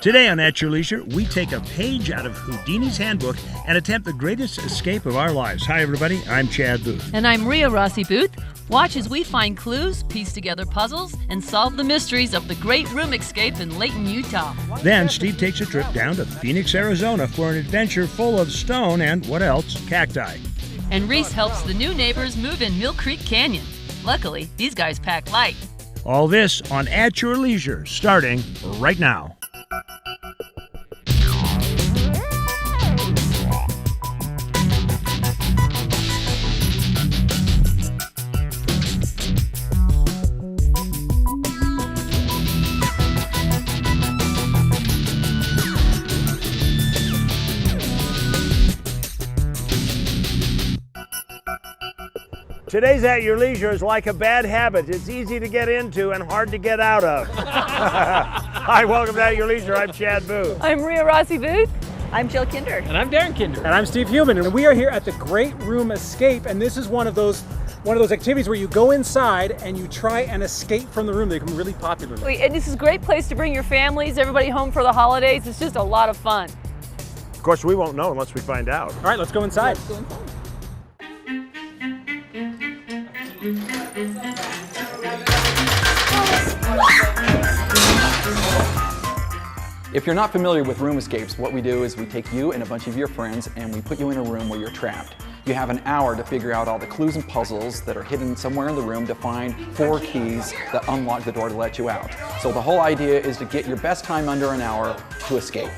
Today on At Your Leisure, we take a page out of Houdini's handbook and attempt the greatest escape of our lives. Hi, everybody. I'm Chad Booth. And I'm Ria Rossi Booth. Watch as we find clues, piece together puzzles, and solve the mysteries of the great room escape in Layton, Utah. Then Steve takes a trip down to Phoenix, Arizona for an adventure full of stone and, what else, cacti. And Reece helps the new neighbors move in Millcreek Canyon. Luckily, these guys pack light. All this on At Your Leisure, starting right now. Today's At Your Leisure is like a bad habit. It's easy to get into and hard to get out of. Hi, welcome to At Your Leisure. I'm Chad Booth. I'm Ria Rossi Booth. I'm Jill Kinder. And I'm Darren Kinder. And I'm Steve Human. And we are here at the Great Room Escape. And this is one of those activities where you go inside and you try and escape from the room. They become really popular. And this is a great place to bring your families, everybody home for the holidays. It's just a lot of fun. Of course, we won't know unless we find out. All right, let's go inside. If you're not familiar with room escapes, what we do is we take you and a bunch of your friends and we put you in a room where you're trapped. You have an hour to figure out all the clues and puzzles that are hidden somewhere in the room to find 4 keys that unlock the door to let you out. So the whole idea is to get your best time under an hour to escape.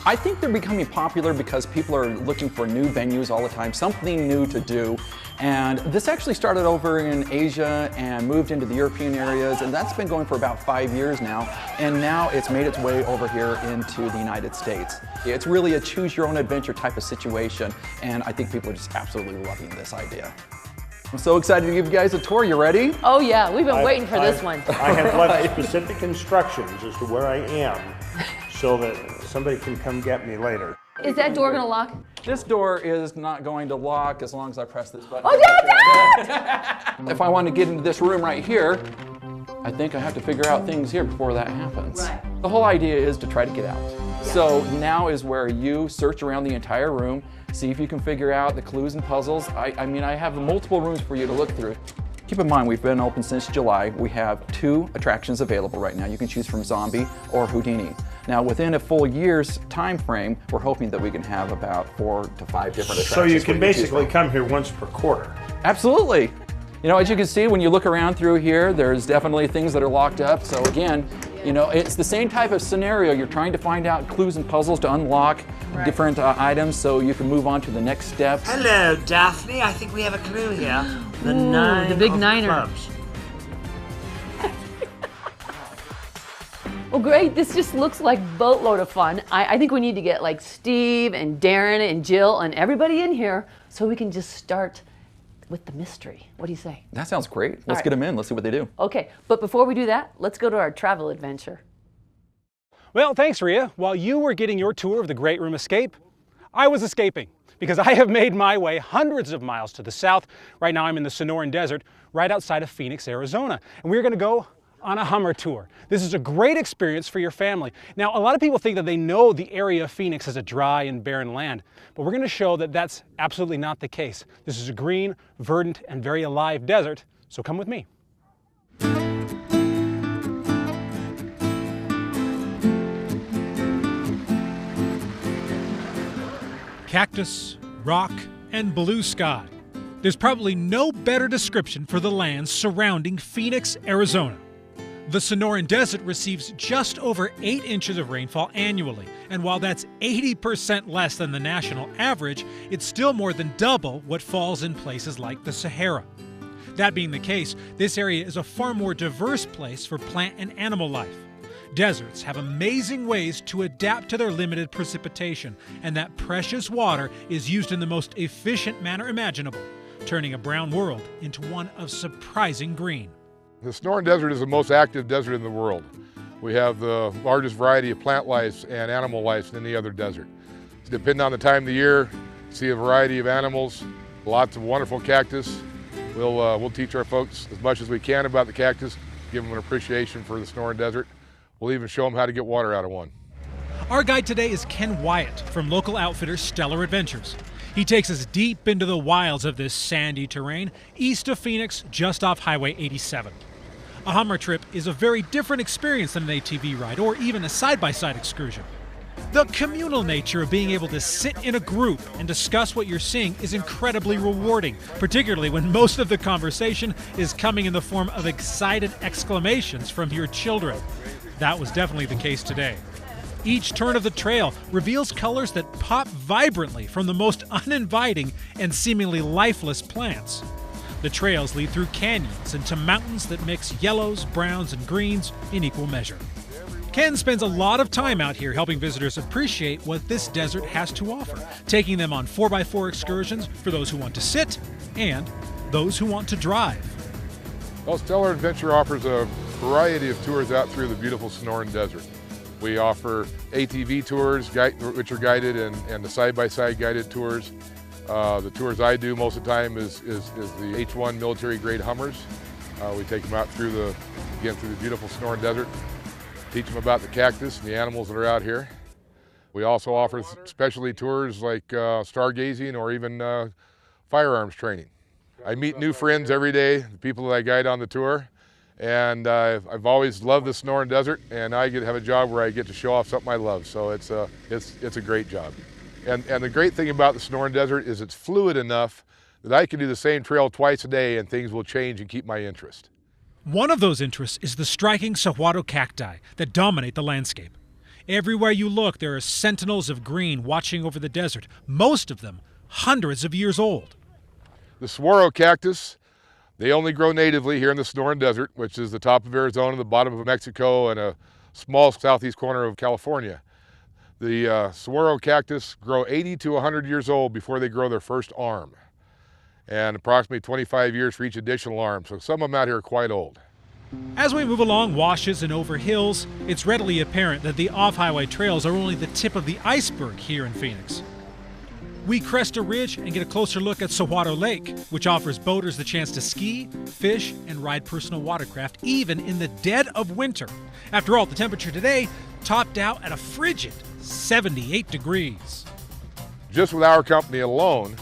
I think they're becoming popular because people are looking for new venues all the time, something new to do. And this actually started over in Asia and moved into the European areas, and that's been going for about 5 years now. And now it's made its way over here into the United States. It's really a choose your own adventure type of situation, and I think people are just absolutely loving this idea. I'm so excited to give you guys a tour. You ready? Oh yeah, we've been waiting for this one. I have left specific instructions as to where I am so that somebody can come get me later. Is that door gonna lock? This door is not going to lock as long as I press this button. Oh, yeah! If I want to get into this room right here, I think I have to figure out things here before that happens. Right. The whole idea is to try to get out. Yeah. So now is where you search around the entire room, see if you can figure out the clues and puzzles. I mean, I have multiple rooms for you to look through. Keep in mind, we've been open since July. We have 2 attractions available right now. You can choose from Zombie or Houdini. Now, within a full year's time frame, we're hoping that we can have about 4 to 5 different attractions. So you can basically come here once per quarter. Absolutely. You know, as you can see, when you look around through here, there's definitely things that are locked up. So again, you know, it's the same type of scenario. You're trying to find out clues and puzzles to unlock different items so you can move on to the next step. Hello, Daphne. I think we have a clue here. The big of niner. clubs. Well, great. This just looks like boatload of fun. I think we need to get like Steve and Darren and Jill and everybody in here so we can just start with the mystery. What do you say? That sounds great. Let's right. get them in. Let's see what they do. Okay, but before we do that, let's go to our travel adventure. Well, thanks, Ria. While you were getting your tour of the Great Room Escape, I was escaping because I have made my way hundreds of miles to the south. Right now I'm in the Sonoran Desert, right outside of Phoenix, Arizona. And we're gonna go on a Hummer tour. This is a great experience for your family. Now, a lot of people think that they know the area of Phoenix as a dry and barren land, but we're going to show that that's absolutely not the case. This is a green, verdant, and very alive desert, so come with me. Cactus, rock, and blue sky. There's probably no better description for the lands surrounding Phoenix, Arizona. The Sonoran Desert receives just over 8 inches of rainfall annually, and while that's 80% less than the national average, it's still more than double what falls in places like the Sahara. That being the case, this area is a far more diverse place for plant and animal life. Deserts have amazing ways to adapt to their limited precipitation, and that precious water is used in the most efficient manner imaginable, turning a brown world into one of surprising green. The Sonoran Desert is the most active desert in the world. We have the largest variety of plant life and animal life than any other desert. Depending on the time of the year, see a variety of animals, lots of wonderful cactus. We'll teach our folks as much as we can about the cactus, give them an appreciation for the Sonoran Desert. We'll even show them how to get water out of one. Our guide today is Ken Wyatt from local outfitter Stellar Adventures. He takes us deep into the wilds of this sandy terrain east of Phoenix, just off Highway 87. A Hummer trip is a very different experience than an ATV ride or even a side-by-side excursion. The communal nature of being able to sit in a group and discuss what you're seeing is incredibly rewarding, particularly when most of the conversation is coming in the form of excited exclamations from your children. That was definitely the case today. Each turn of the trail reveals colors that pop vibrantly from the most uninviting and seemingly lifeless plants. The trails lead through canyons and to mountains that mix yellows, browns, and greens in equal measure. Ken spends a lot of time out here helping visitors appreciate what this desert has to offer, taking them on 4x4 excursions for those who want to sit and those who want to drive. Well, Stellar Adventure offers a variety of tours out through the beautiful Sonoran Desert. We offer ATV tours, which are guided, and the side-by-side guided tours. The tours I do most of the time is the H1 military grade Hummers. We take them out through the beautiful Sonoran Desert, teach them about the cactus and the animals that are out here. We also offer specialty tours like stargazing or even firearms training. I meet new friends every day, the people that I guide on the tour, and I've always loved the Sonoran Desert, and I get to have a job where I get to show off something I love, so it's a great job. And the great thing about the Sonoran Desert is it's fluid enough that I can do the same trail twice a day and things will change and keep my interest. One of those interests is the striking saguaro cacti that dominate the landscape. Everywhere you look, there are sentinels of green watching over the desert, most of them hundreds of years old. The saguaro cactus, they only grow natively here in the Sonoran Desert, which is the top of Arizona, the bottom of Mexico, and a small southeast corner of California. The saguaro cactus grow 80 to 100 years old before they grow their first arm, and approximately 25 years for each additional arm, so some of them out here are quite old. As we move along washes and over hills, it's readily apparent that the off-highway trails are only the tip of the iceberg here in Phoenix. We crest a ridge and get a closer look at Saguaro Lake, which offers boaters the chance to ski, fish, and ride personal watercraft even in the dead of winter. After all, the temperature today topped out at a frigid 78 degrees. Just with our company alone,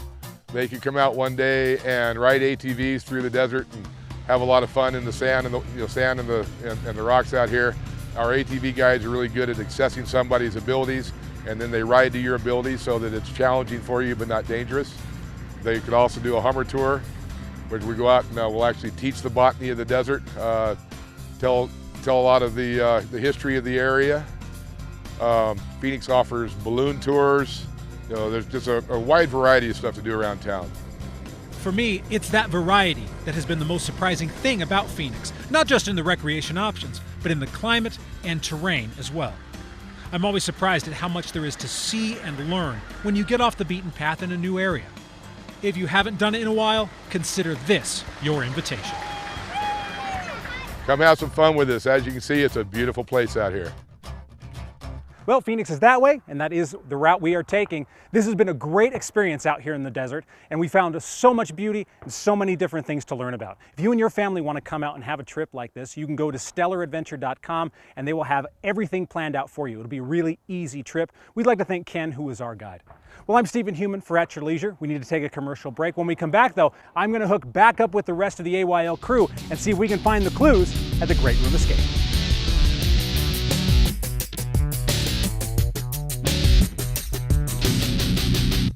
they can come out one day and ride ATVs through the desert and have a lot of fun in the sand and the rocks out here. Our ATV guides are really good at assessing somebody's abilities, and then they ride to your abilities so that it's challenging for you but not dangerous. They could also do a Hummer tour, where we go out and we'll actually teach the botany of the desert, tell a lot of the history of the area. Phoenix offers balloon tours. You know, there's just a wide variety of stuff to do around town. For me, it's that variety that has been the most surprising thing about Phoenix, not just in the recreation options, but in the climate and terrain as well. I'm always surprised at how much there is to see and learn when you get off the beaten path in a new area. If you haven't done it in a while, consider this your invitation. Come have some fun with us. As you can see, it's a beautiful place out here. Well, Phoenix is that way, and that is the route we are taking. This has been a great experience out here in the desert, and we found so much beauty and so many different things to learn about. If you and your family want to come out and have a trip like this, you can go to stellaradventure.com, and they will have everything planned out for you. It'll be a really easy trip. We'd like to thank Ken, who is our guide. Well, I'm Stephen Heumann for At Your Leisure. We need to take a commercial break. When we come back, though, I'm going to hook back up with the rest of the AYL crew and see if we can find the clues at the Great Room Escape.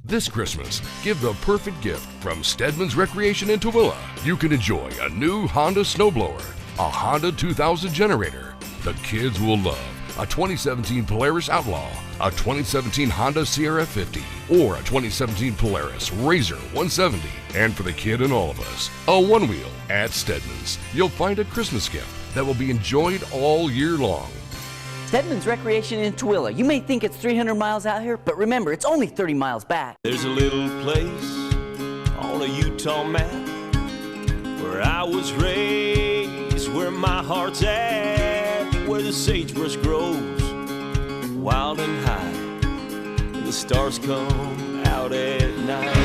This Christmas, give the perfect gift from Stedman's Recreation in Tooele. You can enjoy a new Honda snowblower, a Honda 2000 generator. The kids will love a 2017 Polaris Outlaw, a 2017 Honda CRF50, or a 2017 Polaris RZR 170. And for the kid and all of us, a one-wheel. At Stedman's, you'll find a Christmas gift that will be enjoyed all year long. Stedman's Recreation in Tooele. You may think it's 300 miles out here, but remember, it's only 30 miles back. There's a little place on a Utah map where I was raised, where my heart's at, where the sagebrush grows wild and high, and the stars come out at night.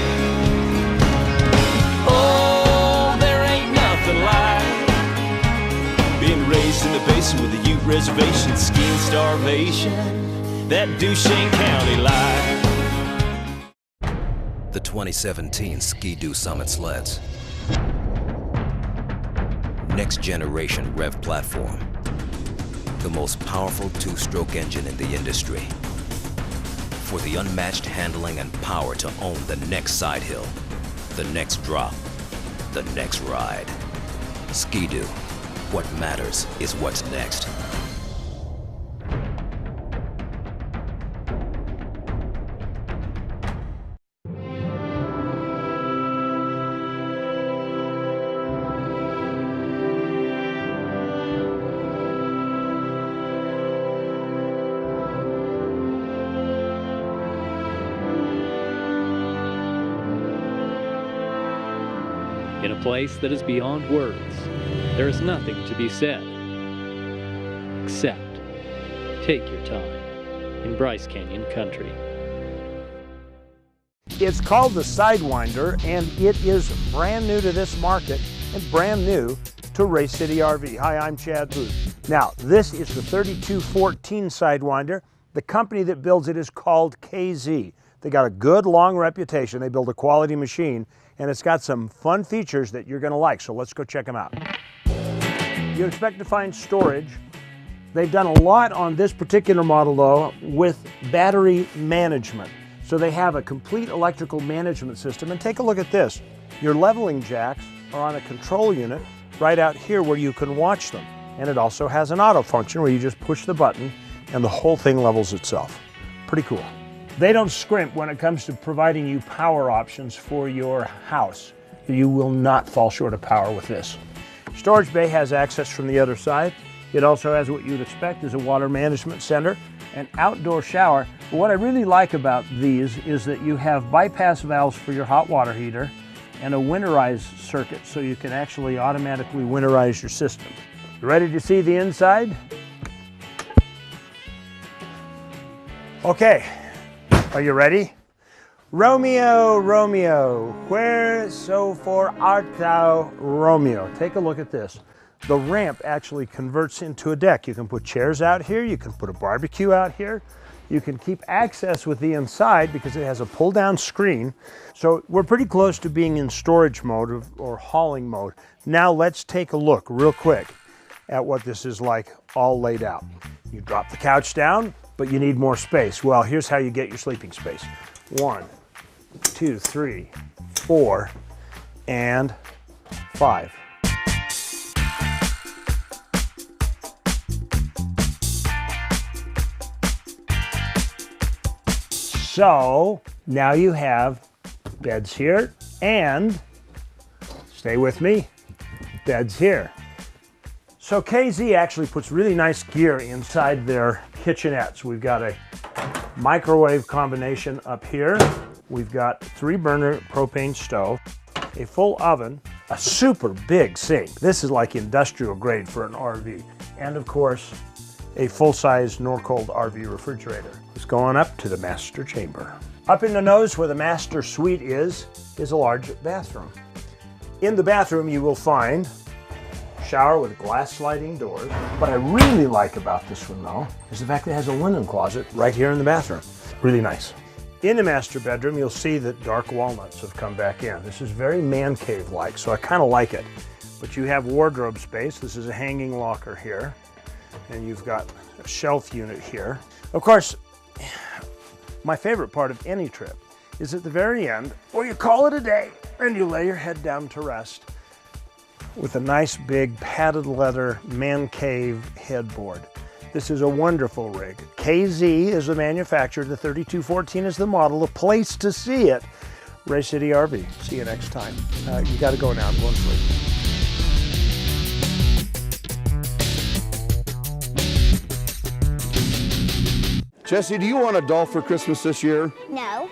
Oh, there ain't nothing like being raised in the basin with a Ute reservation, skiing starvation, that Duchesne County life. The 2017 Ski-Doo Summit sleds. Next generation rev platform. The most powerful two-stroke engine in the industry. For the unmatched handling and power to own the next side hill, the next drop, the next ride. Ski-Doo. What matters is what's next. In a place that is beyond words, there is nothing to be said, except take your time in Bryce Canyon country. It's called the Sidewinder, and it is brand new to this market and brand new to Race City RV. Hi, I'm Chad Booth. Now, this is the 3214 Sidewinder. The company that builds it is called KZ. They got a good long reputation. They build a quality machine, and it's got some fun features that you're going to like, so let's go check them out. You expect to find storage. They've done a lot on this particular model, though, with battery management. So they have a complete electrical management system, and take a look at this. Your leveling jacks are on a control unit right out here where you can watch them. And it also has an auto function where you just push the button and the whole thing levels itself. Pretty cool. They don't scrimp when it comes to providing you power options for your house. You will not fall short of power with this. Storage bay has access from the other side. It also has what you'd expect is a water management center, an outdoor shower. But what I really like about these is that you have bypass valves for your hot water heater and a winterized circuit, so you can actually automatically winterize your system. You ready to see the inside? Okay. Are you ready? Romeo, Romeo, where so for art thou, Romeo? Take a look at this. The ramp actually converts into a deck. You can put chairs out here, you can put a barbecue out here, you can keep access with the inside because it has a pull-down screen. So we're pretty close to being in storage mode or hauling mode. Now let's take a look real quick at what this is like all laid out. You drop the couch down, but you need more space. Well, here's how you get your sleeping space. 1, 2, 3, 4, and 5. So now you have beds here and, stay with me, beds here. So KZ actually puts really nice gear inside their kitchenettes. We've got a microwave combination up here. We've got 3-burner propane stove, a full oven, a super big sink. This is like industrial grade for an RV. And of course, a full-size Norcold RV refrigerator. It's going up to the master chamber. Up in the nose where the master suite is a large bathroom. In the bathroom you will find shower with glass sliding doors. What I really like about this one though is the fact that it has a linen closet right here in the bathroom. Really nice. In the master bedroom you'll see that dark walnuts have come back in. This is very man cave like, so I kind of like it. But you have wardrobe space. This is a hanging locker here. And you've got a shelf unit here. Of course, my favorite part of any trip is at the very end where you call it a day and you lay your head down to rest with a nice big padded leather man cave headboard. This is a wonderful rig. KZ is the manufacturer, the 3214 is the model, the place to see it. Race City RV. See you next time. You gotta go now, I'm going to sleep. Jesse, do you want a doll for Christmas this year? No.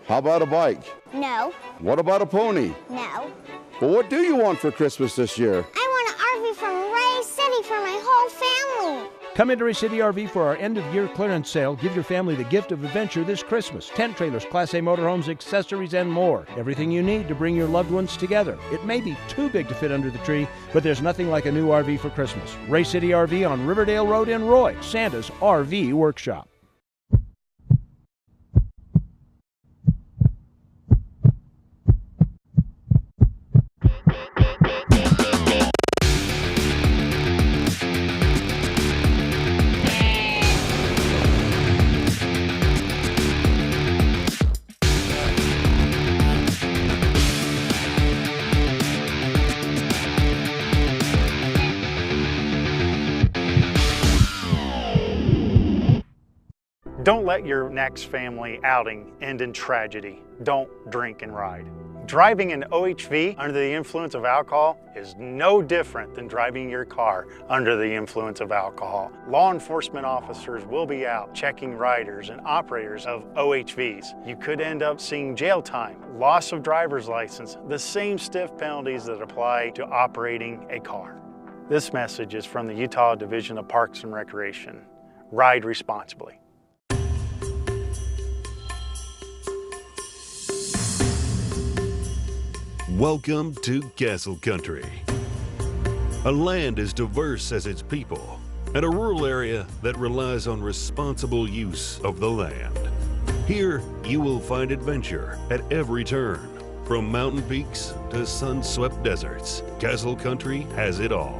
How about a bike? No. What about a pony? No. Well, what do you want for Christmas this year? I want an RV from Race City for my whole family. Come into Race City RV for our end-of-year clearance sale. Give your family the gift of adventure this Christmas. Tent trailers, Class A motorhomes, accessories, and more. Everything you need to bring your loved ones together. It may be too big to fit under the tree, but there's nothing like a new RV for Christmas. Race City RV on Riverdale Road in Roy, Santa's RV Workshop. Don't let your next family outing end in tragedy. Don't drink and ride. Driving an OHV under the influence of alcohol is no different than driving your car under the influence of alcohol. Law enforcement officers will be out checking riders and operators of OHVs. You could end up seeing jail time, loss of driver's license, the same stiff penalties that apply to operating a car. This message is from the Utah Division of Parks and Recreation. Ride responsibly. Welcome to Castle Country, a land as diverse as its people, and a rural area that relies on responsible use of the land. Here, you will find adventure at every turn. From mountain peaks to sun-swept deserts, Castle Country has it all.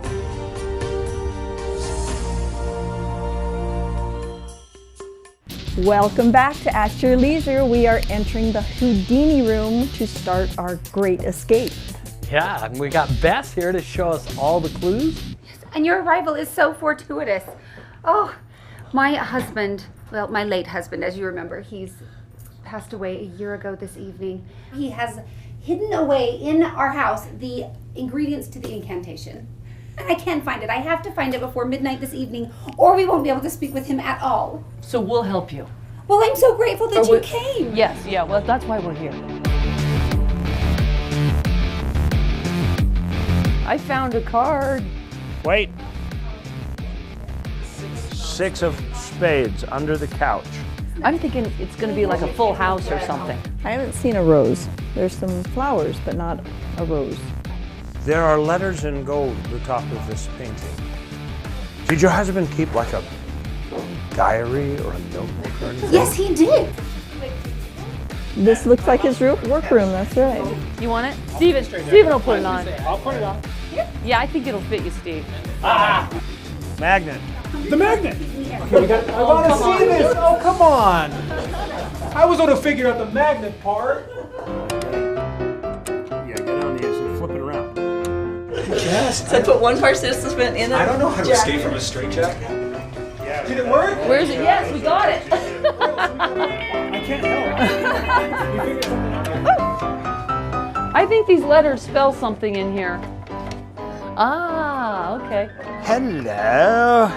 Welcome back to At Your Leisure. We are entering the Houdini room to start our great escape. Yeah, and we got Bess here to show us all the clues. Yes, and your arrival is so fortuitous. Oh, my husband, well, my late husband, as you remember, he's passed away a year ago this evening. He has hidden away in our house the ingredients to the incantation. I can't find it. I have to find it before midnight this evening, or we won't be able to speak with him at all. So we'll help you. Well, I'm so grateful that you came. Yes, yeah, well, that's why we're here. I found a card. Wait. 6 of spades under the couch. I'm thinking it's going to be like a full house or something. I haven't seen a rose. There's some flowers, but not a rose. There are letters in gold at the top of this painting. Did your husband keep like a diary or a notebook or anything? Yes, he did. This looks like his workroom, that's right. You want it? Steven will put it on. I'll put it on. Yeah, I think it'll fit you, Steve. Magnet. The magnet! Okay, we got, I want to see this! Oh, come on! I was able to figure out the magnet part. Yeah, get on these and flip it around. So I put one participant in it. I don't know how to escape from a straitjacket. Yeah. Did it work? Where's it? Yes, we got it. I can't help. We figured something out. I think these letters spell something in here. Ah, okay. Hello.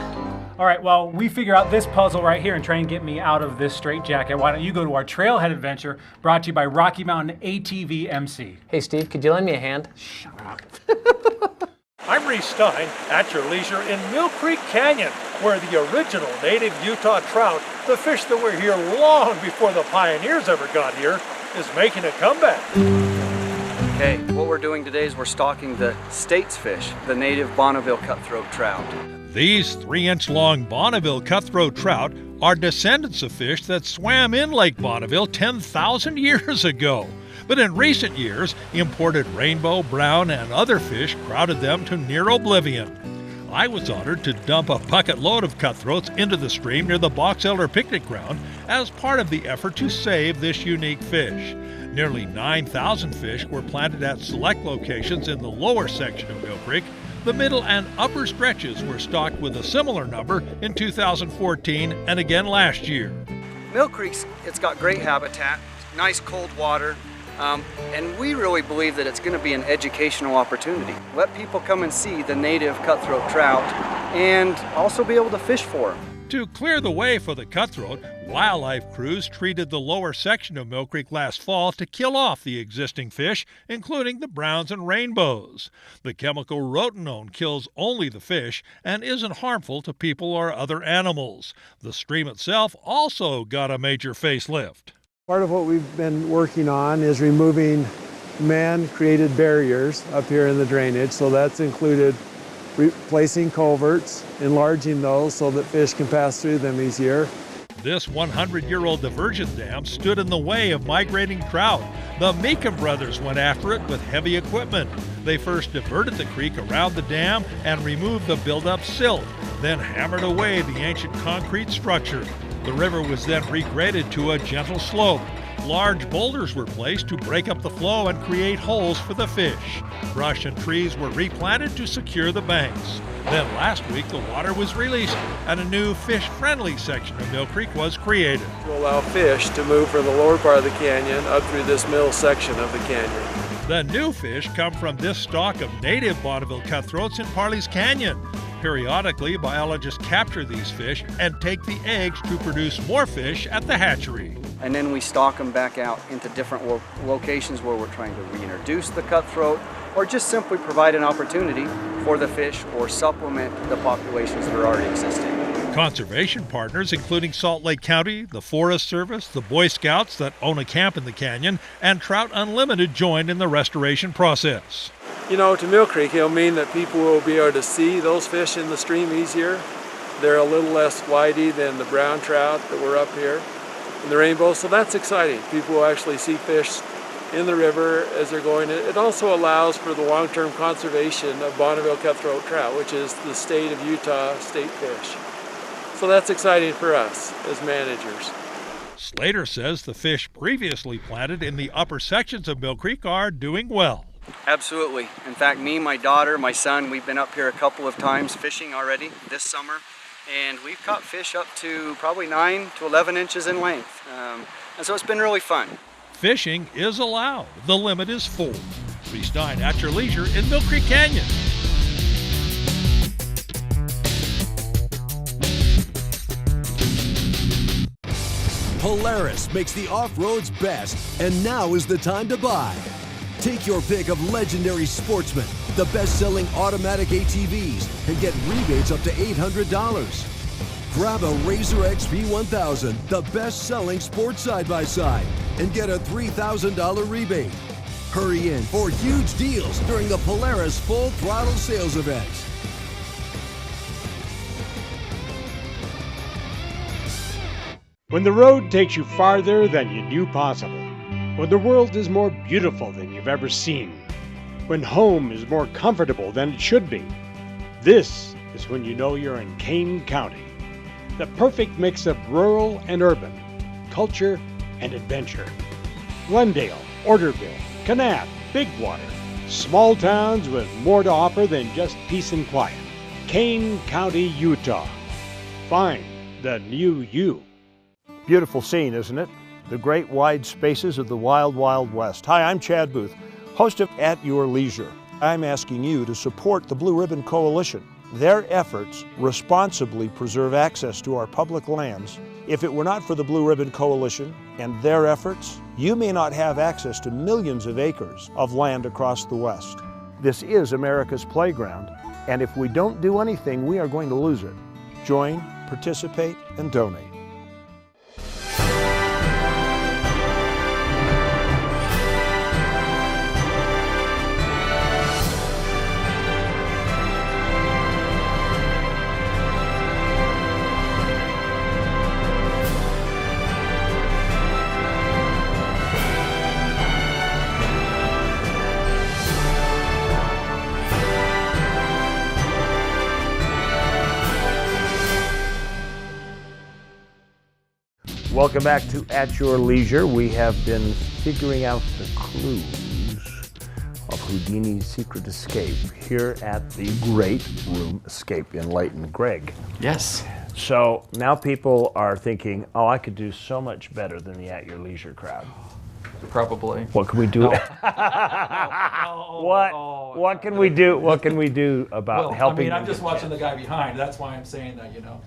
All right, well, we figure out this puzzle right here and try and get me out of this straitjacket. Why don't you go to our trailhead adventure brought to you by Rocky Mountain ATV MC. Hey, Steve, could you lend me a hand? Shut up. I'm Reece Stein, at your leisure in Millcreek Canyon, where the original native Utah trout, the fish that were here long before the pioneers ever got here, is making a comeback. Okay, what we're doing today is we're stalking the States fish, the native Bonneville Cutthroat Trout. These 3-inch-long Bonneville Cutthroat Trout are descendants of fish that swam in Lake Bonneville 10,000 years ago. But in recent years, imported rainbow, brown, and other fish crowded them to near oblivion. I was honored to dump a bucket load of cutthroats into the stream near the Box Elder picnic ground as part of the effort to save this unique fish. Nearly 9,000 fish were planted at select locations in the lower section of Millcreek. The middle and upper stretches were stocked with a similar number in 2014 and again last year. Millcreek's, it's got great habitat, nice cold water, and we really believe that it's going to be an educational opportunity. Let people come and see the native cutthroat trout and also be able to fish for them. To clear the way for the cutthroat, wildlife crews treated the lower section of Millcreek last fall to kill off the existing fish, including the browns and rainbows. The chemical rotenone kills only the fish and isn't harmful to people or other animals. The stream itself also got a major facelift. Part of what we've been working on is removing man-created barriers up here in the drainage, so that's included replacing culverts, enlarging those so that fish can pass through them easier. This 100-year-old diversion dam stood in the way of migrating trout. The Meekum brothers went after it with heavy equipment. They first diverted the creek around the dam and removed the buildup silt, then hammered away the ancient concrete structure. The river was then regraded to a gentle slope. Large boulders were placed to break up the flow and create holes for the fish. Brush and trees were replanted to secure the banks. Then last week, the water was released and a new fish-friendly section of Millcreek was created. To allow fish to move from the lower part of the canyon up through this middle section of the canyon. The new fish come from this stock of native Bonneville cutthroats in Parley's Canyon. Periodically, biologists capture these fish and take the eggs to produce more fish at the hatchery. And then we stock them back out into different locations where we're trying to reintroduce the cutthroat or just simply provide an opportunity for the fish or supplement the populations that are already existing. Conservation partners, including Salt Lake County, the Forest Service, the Boy Scouts that own a camp in the canyon, and Trout Unlimited joined in the restoration process. You know, to Millcreek, it'll mean that people will be able to see those fish in the stream easier. They're a little less flighty than the brown trout that were up here in the rainbow, so that's exciting. People will actually see fish in the river as they're going. It also allows for the long-term conservation of Bonneville cutthroat trout, which is the state of Utah state fish. So that's exciting for us as managers. Slater says the fish previously planted in the upper sections of Millcreek are doing well. Absolutely. In fact, me, my daughter, my son, we've been up here a couple of times fishing already this summer, and we've caught fish up to probably 9 to 11 inches in length. And so it's been really fun. Fishing is allowed. The limit is 4. Reece at your leisure in Millcreek Canyon. Polaris makes the off-roads best, and now is the time to buy. Take your pick of legendary Sportsman, the best-selling automatic ATVs, and get rebates up to $800. Grab a Razor XP 1000, the best-selling sports side-by-side, and get a $3,000 rebate. Hurry in for huge deals during the Polaris Full Throttle Sales Event. When the road takes you farther than you knew possible. When the world is more beautiful than you've ever seen. When home is more comfortable than it should be. This is when you know you're in Kane County. The perfect mix of rural and urban, culture and adventure. Glendale, Orderville, Kanab, Bigwater. Small towns with more to offer than just peace and quiet. Kane County, Utah. Find the new you. Beautiful scene, isn't it? The great wide spaces of the wild, wild west. Hi, I'm Chad Booth, host of At Your Leisure. I'm asking you to support the Blue Ribbon Coalition. Their efforts responsibly preserve access to our public lands. If it were not for the Blue Ribbon Coalition and their efforts, you may not have access to millions of acres of land across the West. This is America's playground, and if we don't do anything, we are going to lose it. Join, participate, and donate. Welcome back to At Your Leisure. We have been figuring out the clues of Houdini's secret escape here at the Great Room Escape in Layton. Greg. Yes. So now people are thinking, oh, I could do so much better than the At Your Leisure crowd. Probably. What can we do? What can we do? What can we do about helping? I mean, I'm just watching the guy behind. That's why I'm saying that, you know.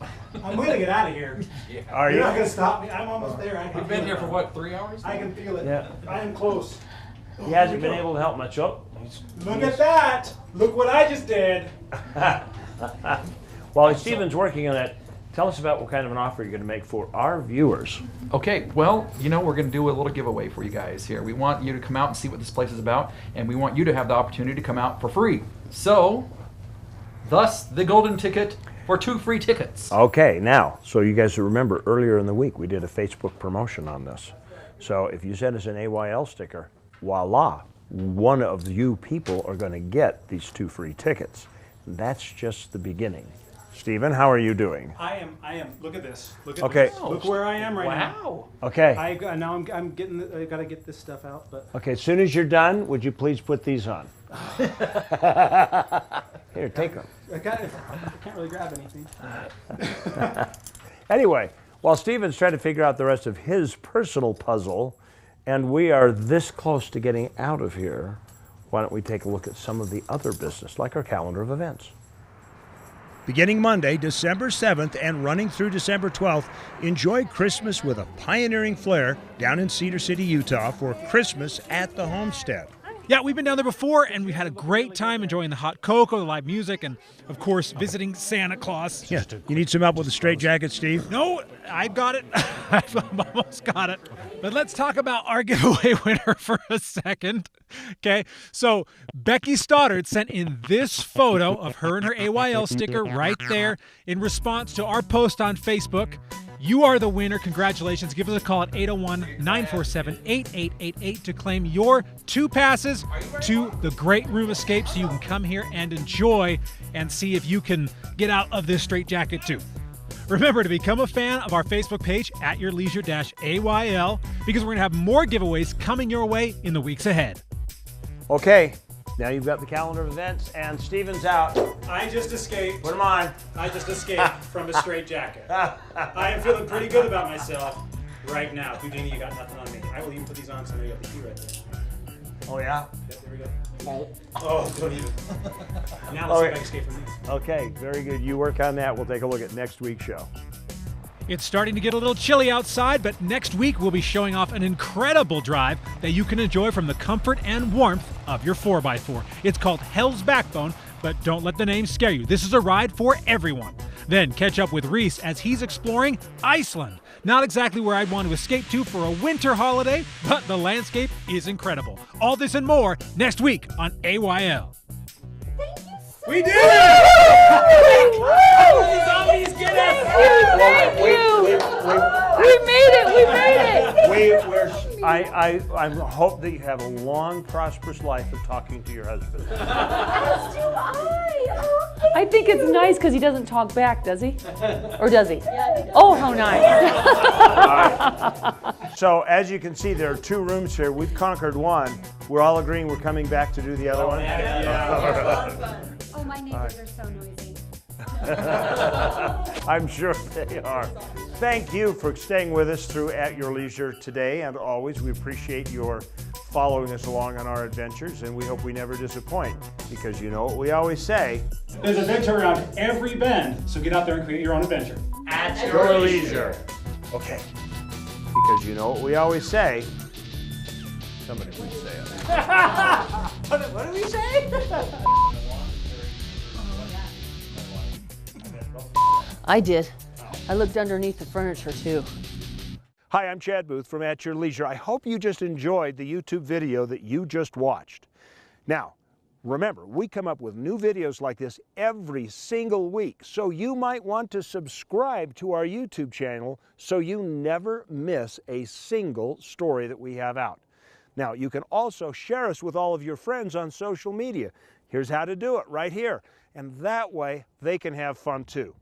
I'm going to get out of here. Yeah. Are you? You're not going to stop me. I'm almost there. We've been here for what, 3 hours? I can feel it. Yeah. I am close. He hasn't been able to help much. Oh, Look at that. Look what I just did. While Stephen's working on it, tell us about what kind of an offer you're going to make for our viewers. Okay, well, you know, we're going to do a little giveaway for you guys here. We want you to come out and see what this place is about, and we want you to have the opportunity to come out for free. So, thus, the golden ticket for 2 free tickets. Okay, now, so you guys remember earlier in the week we did a Facebook promotion on this. So if you send us an AYL sticker, voila, one of you people are going to get these 2 free tickets. That's just the beginning. Stephen, how are you doing? I am. Look at this. Look at Okay. this. Look where I am right now. Wow. Okay. Now I'm getting. I gotta get this stuff out. But Okay, as soon as you're done, would you please put these on? Here, take them. I can't really grab anything. Anyway, while Stephen's trying to figure out the rest of his personal puzzle, and we are this close to getting out of here, why don't we take a look at some of the other business, like our calendar of events. Beginning Monday, December 7th, and running through December 12th, enjoy Christmas with a pioneering flair down in Cedar City, Utah for Christmas at the Homestead. Yeah, we've been down there before, and we've had a great time enjoying the hot cocoa, the live music, and, of course, visiting Santa Claus. Yeah. You need some help with the straitjacket, Steve? No, I've got it. I've almost got it. But let's talk about our giveaway winner for a second. Okay, so Becky Stoddard sent in this photo of her and her AYL sticker right there in response to our post on Facebook. You are the winner. Congratulations. Give us a call at 801-947-8888 to claim your 2 passes to the Great Room Escape so you can come here and enjoy and see if you can get out of this straitjacket too. Remember to become a fan of our Facebook page at yourleisure-AYL because we're going to have more giveaways coming your way in the weeks ahead. Okay, now you've got the calendar of events, and Stephen's out. I just escaped. Put them on. I just escaped from a straitjacket. I am feeling pretty good about myself right now. Houdini, you got nothing on me. I will even put these on so you got the key right there. Oh, yeah? Yep, there we go. Oh, don't even. Now let's see if I can escape from these. Okay, very good. You work on that. We'll take a look at next week's show. It's starting to get a little chilly outside, but next week we'll be showing off an incredible drive that you can enjoy from the comfort and warmth of your 4x4. It's called Hell's Backbone, but don't let the name scare you. This is a ride for everyone. Then catch up with Reece as he's exploring Iceland. Not exactly where I'd want to escape to for a winter holiday, but the landscape is incredible. All this and more next week on AYL. We did it! Zombies, get us! Thank you! We made it! We made it! I hope that you have a long, prosperous life of talking to your husband. As do I! I think it's nice because he doesn't talk back, does he? Or does he? Yeah, oh, how nice. Right. So, as you can see, there are 2 rooms here. We've conquered one. We're all agreeing we're coming back to do the other one? Yeah. Oh, my neighbors are so noisy. I'm sure they are. Thank you for staying with us through At Your Leisure today and always. We appreciate your following us along on our adventures, and we hope we never disappoint, because you know what we always say. There's an adventure around every bend, so get out there and create your own adventure. At Your Leisure. Okay. Because you know what we always say. Somebody please say it. What did we say? I did. I looked underneath the furniture too. Hi, I'm Chad Booth from At Your Leisure. I hope you just enjoyed the YouTube video that you just watched. Now, remember, we come up with new videos like this every single week, so you might want to subscribe to our YouTube channel so you never miss a single story that we have out. Now, you can also share us with all of your friends on social media. Here's how to do it right here. And that way, they can have fun too.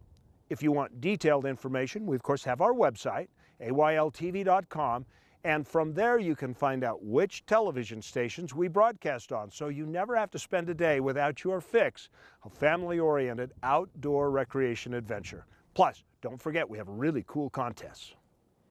If you want detailed information, we of course have our website, AYLTV.com, and from there you can find out which television stations we broadcast on, so you never have to spend a day without your fix of family-oriented outdoor recreation adventure. Plus, don't forget we have really cool contests.